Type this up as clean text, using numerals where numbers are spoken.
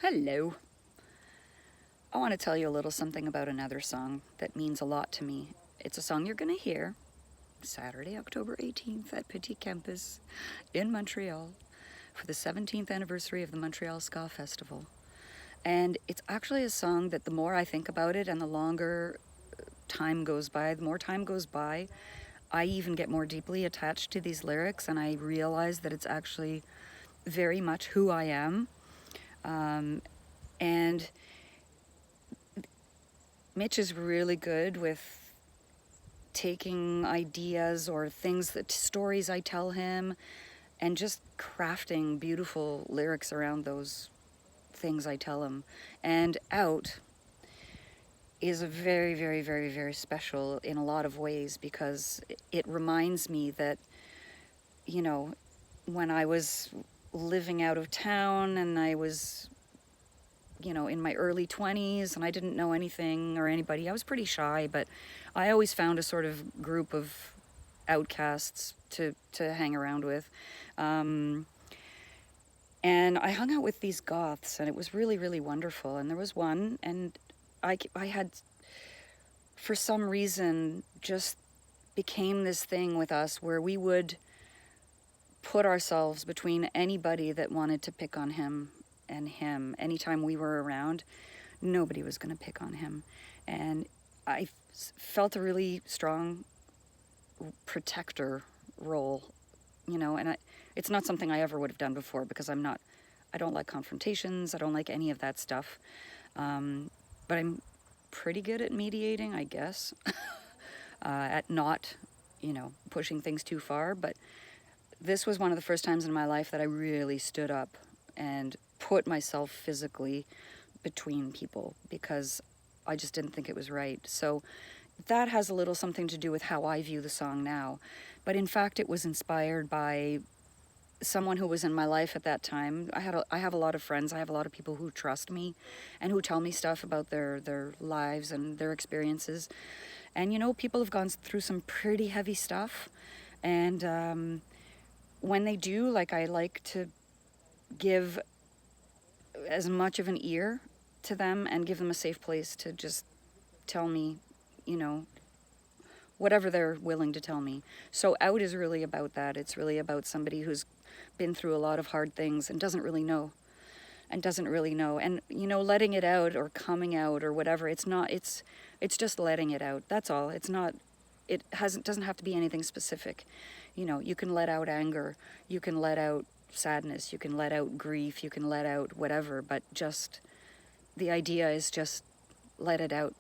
Hello. I want to tell you a little something about another song that means a lot to me. It's a song you're going to hear Saturday, October 18th at Petit Campus in Montreal for the 17th anniversary of the Montreal Ska Festival. And it's actually a song that the more I think about it and the longer time goes by, the more time goes by, I even get more deeply attached to these lyrics and I realize that it's actually very much who I am. And Mitch is really good with taking ideas or things that stories I tell him and just crafting beautiful lyrics around those things I tell him. And Out is a very, very, very, very special in a lot of ways because it reminds me that, you know, when I was living out of town and I was, in my early 20s and I didn't know anything or anybody. I was pretty shy, but I always found a sort of group of outcasts to hang around with. And I hung out with these goths and it was really, really wonderful. And there was one, and I had, for some reason, just became this thing with us where we would put ourselves between anybody that wanted to pick on him and him. Anytime we were around, nobody was going to pick on him. And I felt a really strong protector role, and it's not something I ever would have done before because I don't like confrontations. I don't like any of that stuff. But I'm pretty good at mediating, I guess, at not, pushing things too far. But this was one of the first times in my life that I really stood up and put myself physically between people because I just didn't think it was right. So that has a little something to do with how I view the song now. But in fact, it was inspired by someone who was in my life at that time. I have a lot of friends. I have a lot of people who trust me and who tell me stuff about their lives and their experiences. And, people have gone through some pretty heavy stuff. And when they do, I like to give as much of an ear to them and give them a safe place to just tell me, whatever they're willing to tell me. So Out is really about that. It's really about somebody who's been through a lot of hard things and doesn't really know. And, letting it out or coming out or whatever, it's just letting it out. That's all. Doesn't have to be anything specific. You can let out anger, you can let out sadness, you can let out grief, you can let out whatever, but just the idea is just let it out.